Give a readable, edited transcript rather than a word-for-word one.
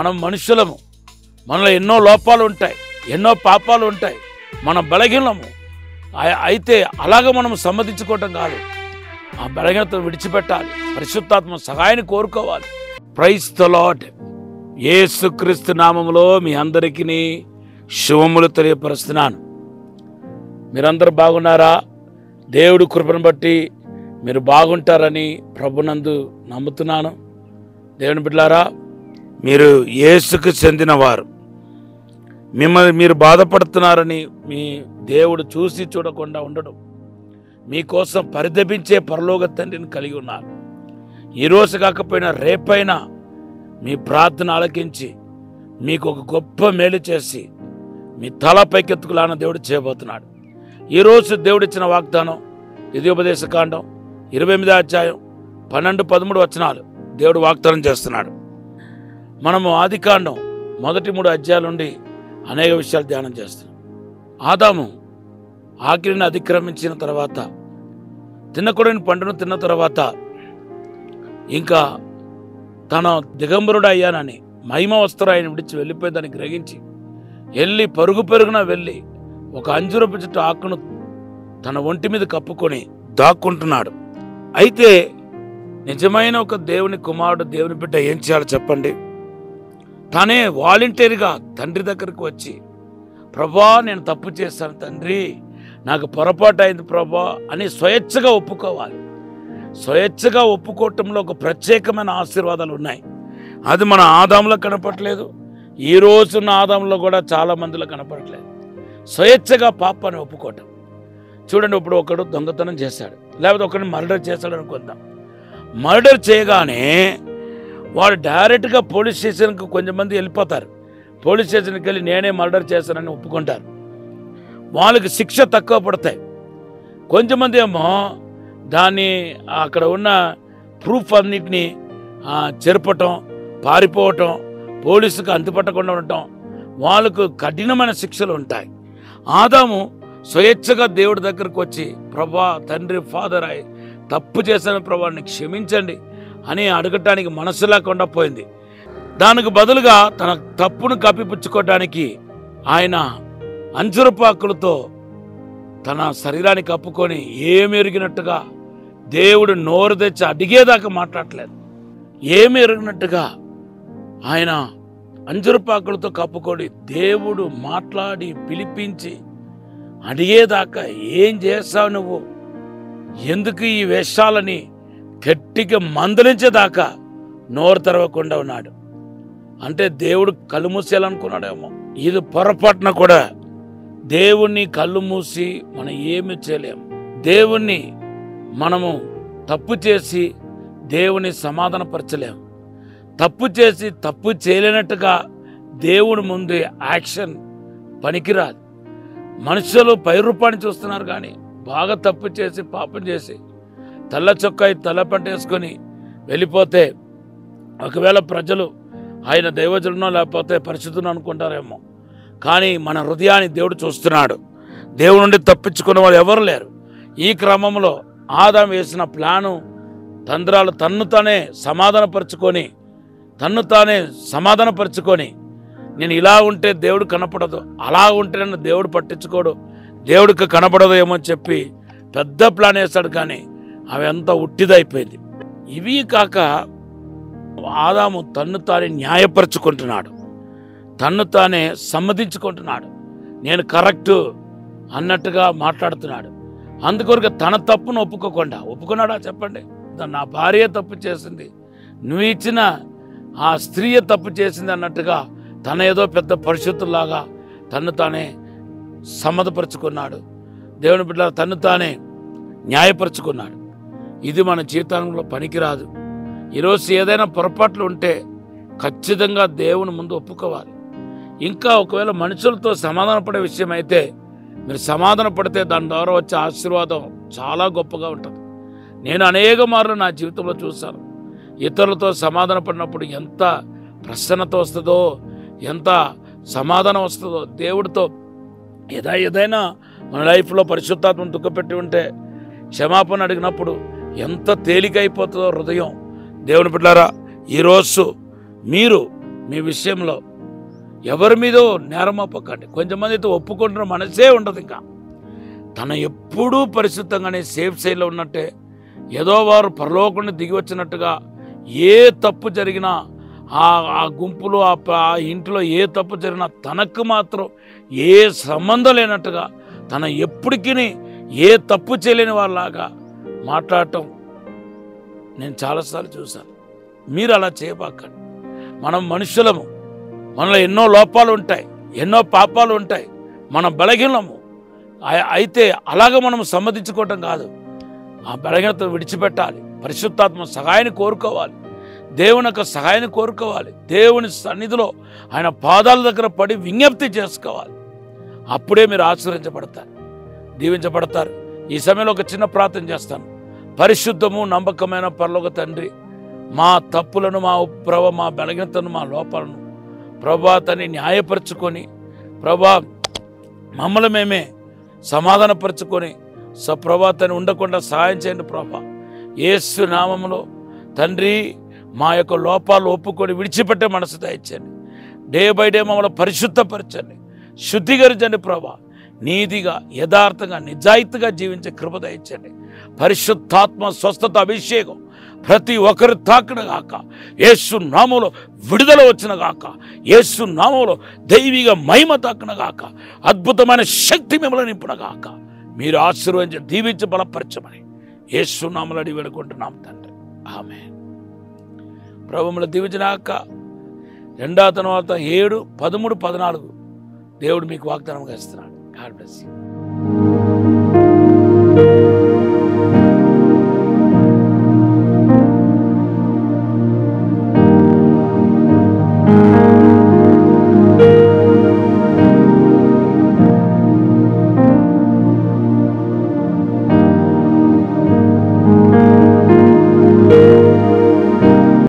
మనం మనుషులము, మనలో ఎన్నో లోపాలు ఉంటాయి, ఎన్నో పాపాలు ఉంటాయి, మన బలహీనము. అయితే అలాగ మనం సమ్మతించుకోవటం కాదు, ఆ బలహీనతను విడిచిపెట్టాలి, పరిశుద్ధాత్మ సహాయాన్ని కోరుకోవాలి. Praise the Lord. యేసుక్రీస్తు నామములో మీ అందరికీ శుభములు తెలియపరుస్తున్నాను. మీరందరూ బాగున్నారా? దేవుడి కృపను బట్టి మీరు బాగుంటారని ప్రభునందు నమ్ముతున్నాను. దేవుని బిడ్డలారా, మీరు యేసుకు చెందినవారు. మిమ్మల్ని మీరు బాధపడుతున్నారని మీ దేవుడు చూసి చూడకుండా ఉండడం, మీకోసం పరితపించే పరలోక తండ్రిని కలిగి ఉన్నారు. ఈరోజు కాకపోయినా రేపైనా మీ ప్రార్థన ఆలకించి మీకు ఒక గొప్ప మేలు చేసి మీ తల పైకెత్తుకులాన దేవుడు చేయబోతున్నాడు. ఈరోజు దేవుడిచ్చిన వాగ్దానం ద్వితీయోపదేశకాండం 28వ అధ్యాయం 12-13 వచనాలు దేవుడు వాగ్దానం చేస్తున్నాడు. మనము ఆదికాండం మొదటి 3 అధ్యాయాల నుండి అనేక విషయాలు ధ్యానం చేస్తున్నాం. ఆదాము ఆఖరిని అతిక్రమించిన తర్వాత, తినకూడని పండును తిన్న తర్వాత, ఇంకా తన దిగంబరుడు అయ్యానని మహిమ వస్త్రం ఆయన విడిచి వెళ్ళిపోయిందని గ్రహించి వెళ్ళి పరుగున వెళ్ళి ఒక అంజూరపు చెట్టు ఆకును తన ఒంటి మీద కప్పుకొని దాక్కుంటున్నాడు. అయితే నిజమైన ఒక దేవుని కుమారుడు, దేవుని బిడ్డ ఏం చేయాలో చెప్పండి? తానే వాలంటీర్గా తండ్రి దగ్గరికి వచ్చి, ప్రభా నేను తప్పు చేశాను తండ్రి, నాకు పొరపాటు అయింది ప్రభా అని స్వేచ్ఛగా ఒప్పుకోవాలి. స్వేచ్ఛగా ఒప్పుకోవటంలో ఒక ప్రత్యేకమైన ఆశీర్వాదాలు ఉన్నాయి. అది మన ఆదాంలో కనపడలేదు, ఈ రోజున్న ఆదాంలో కూడా చాలా మందిలో కనపడట్లేదు. స్వేచ్ఛగా పాపాన్ని ఒప్పుకోవటం. చూడండి, ఇప్పుడు ఒకడు దొంగతనం చేశాడు, లేకపోతే ఒకరిని మర్డర్ చేశాడు అనుకుందాం. మర్డర్ చేయగానే వాడు డైరెక్ట్గా పోలీస్ స్టేషన్కి కొంతమంది వెళ్ళిపోతారు. పోలీస్ స్టేషన్కి వెళ్ళి నేనే మర్డర్ చేశానని ఒప్పుకుంటారు. వాళ్ళకి శిక్ష తక్కువ పడతాయి. కొంతమంది ఏమో దాన్ని అక్కడ ఉన్న ప్రూఫ్ అన్నిటినీ చెరపటం, పారిపోవటం, పోలీసుకు అంతుపట్టకుండా ఉండటం, వాళ్ళకు కఠినమైన శిక్షలు ఉంటాయి. ఆదాము స్వేచ్ఛగా దేవుడి దగ్గరకు వచ్చి, ప్రభా తండ్రి ఫాదర్ అయి తప్పు చేశాను ప్రభాని క్షమించండి అని అడగటానికి మనసు లేకుండా పోయింది. దానికి బదులుగా తన తప్పును కప్పిపుచ్చుకోవడానికి ఆయన అంజురపాకులతో తన శరీరాన్ని కప్పుకొని ఏమి ఎరిగినట్టుగా, దేవుడు నోరు తెచ్చి అడిగేదాకా మాట్లాడలేదు, ఏమి ఎరిగినట్టుగా ఆయన అంజురపాకులతో కప్పుకొని దేవుడు మాట్లాడి పిలిపించి అడిగేదాకా, ఏం చేస్తావు నువ్వు, ఎందుకు ఈ వేషాలని గట్టిగా మందలించేదాకా నోరు తెరవకుండా ఉన్నాడు. అంటే దేవుడు కళ్ళు మూసేయాలనుకున్నాడేమో. ఇది పొరపాటున కూడా దేవుణ్ణి కళ్ళు మూసి మనం ఏమి చేయలేము. దేవుణ్ణి మనము తప్పు చేసి దేవుని సమాధానపరచలేము. తప్పు చేసి తప్పు చేయలేనట్టుగా దేవుడి ముందు యాక్షన్ పనికిరాదు. మనుషులు పై రూపాన్ని చూస్తున్నారు, కానీ బాగా తప్పు చేసి పాపం చేసి తెల్ల చొక్కాయి తల పట్టేసుకొని వెళ్ళిపోతే ఒకవేళ ప్రజలు ఆయన దైవజనునో లేకపోతే పరిశుద్ధుని అనుకుంటారేమో, కానీ మన హృదయాన్ని దేవుడు చూస్తున్నాడు. దేవుడి నుండి తప్పించుకున్న వాళ్ళు ఎవరు లేరు. ఈ క్రమంలో ఆదాము వేసిన ప్లాను తంత్రాలు తన్ను తానే సమాధానపరుచుకొని నేను ఇలా ఉంటే దేవుడు కనపడదు, అలా ఉంటే నన్ను దేవుడు పట్టించుకోడు, దేవుడికి కనపడదు ఏమో చెప్పి పెద్ద ప్లాన్ వేస్తాడు, కానీ అవి అంతా ఉట్టిదైపోయింది. ఇవి కాక ఆదాము తన్ను తానే న్యాయపరుచుకుంటున్నాడు, తన్ను తానే సమ్మతించుకుంటున్నాడు, నేను కరెక్టు అన్నట్టుగా మాట్లాడుతున్నాడు. అందుకొరకు తన తప్పును ఒప్పుకున్నాడా చెప్పండి? నా భార్య తప్పు చేసింది, నువ్వు ఇచ్చిన ఆ స్త్రీయే తప్పు చేసింది అన్నట్టుగా తన ఏదో పెద్ద పరిశుద్ధులాగా తన్ను తానే సమ్మతపరుచుకున్నాడు. దేవుని బిడ్డ తన్ను తానే న్యాయపరుచుకున్నాడు. ఇది మన జీవితంలో పనికిరాదు. ఈరోజు ఏదైనా పొరపాట్లు ఉంటే ఖచ్చితంగా దేవుని ముందు ఒప్పుకోవాలి. ఇంకా ఒకవేళ మనుషులతో సమాధానపడే విషయం అయితే మీరు సమాధాన పడితే దాని ద్వారా వచ్చే ఆశీర్వాదం చాలా గొప్పగా ఉంటుంది. నేను అనేక మార్లు నా జీవితంలో చూశాను. ఇతరులతో సమాధాన పడినప్పుడు ఎంత ప్రసన్నత వస్తుందో, ఎంత సమాధానం వస్తుందో. దేవుడితో ఏదైనా మన లైఫ్లో పరిశుద్ధాత్మను దుఃఖపెట్టి ఉంటే క్షమాపణ అడిగినప్పుడు ఎంత తేలికైపోతుందో హృదయం. దేవుని బిడ్డలారా, ఈరోజు మీరు మీ విషయంలో ఎవరి మీదో నేరం ఒప్పకండి. కొంతమంది అయితే ఒప్పుకుంటున్న మనసే ఉండదు. ఇంకా తన ఎప్పుడూ పరిశుద్ధంగానే సేఫ్ సైడ్లో ఉన్నట్టే, ఏదో వారు పరలోకంలో దిగి వచ్చినట్టుగా ఏ తప్పు జరిగినా ఆ గుంపులో ఆ ఇంట్లో ఏ తప్పు జరిగినా తనకు మాత్రం ఏ సంబంధం లేనట్టుగా తన ఎప్పటికీ ఏ తప్పు చేయలేని వాళ్ళలాగా మాట్లాడటం నేను చాలాసార్లు చూశాను. మీరు అలా చేయబాకండి. మనం మనుషులము, మనలో ఎన్నో లోపాలు ఉంటాయి, ఎన్నో పాపాలు ఉంటాయి, మన బలహీనము. అయితే అలాగ మనం సమ్మతించుకోవటం కాదు, ఆ బలహీనతను విడిచిపెట్టాలి. పరిశుద్ధాత్మ సహాయాన్ని కోరుకోవాలి, దేవుని యొక్క సహాయాన్ని కోరుకోవాలి, దేవుని సన్నిధిలో ఆయన పాదాల దగ్గర పడి విజ్ఞప్తి చేసుకోవాలి. అప్పుడే మీరు ఆశీర్వదించబడతారు, దీవించబడతారు. ఈ సమయంలో ఒక చిన్న ప్రార్థన చేస్తాను. పరిశుద్ధము నమ్మకమైన పరలోక తండ్రి, మా తప్పులను, మా బలహీనతను, మా లోపాలను ప్రభా తని న్యాయపరుచుకొని, ప్రభా మమ్మల్ని మేమే సమాధానపరుచుకొని ప్రభా తని ఉండకుండా సహాయం చేయండి ప్రభా. యేసు నామములో తండ్రి మా యొక్క లోపాలు ఒప్పుకొని విడిచిపెట్టే మనసు దయచేయండి. డే బై డే మమ్మల్ని పరిశుద్ధపరచండి, శుద్ధీకరించండి ప్రభా. నీతిగా, యథార్థంగా, నిజాయితీగా జీవించే కృప దయచేయండి. పరిశుద్ధాత్మ స్వస్థత అభిషేకం ప్రతి ఒక్కరు తాకిన గాక, యేసు నామములో విడుదల వచ్చిన గాక, యేసు నామములో దైవిక మహిమ తాకిన గాక, అద్భుతమైన శక్తి మిమ్మల్ని నింపున గాక. మీరు ఆశీర్వదించి దీవించి బలపరచమని యేసు నామములో అడిగి వేడుకుంటున్నాం తండ్రి, ఆమేన్. ప్రభువును దీవించినాక 2వ తర్వాత 7, 13, 14 దేవుడు మీకు వాగ్దానంగా ఇస్తున్నాడు. God bless you.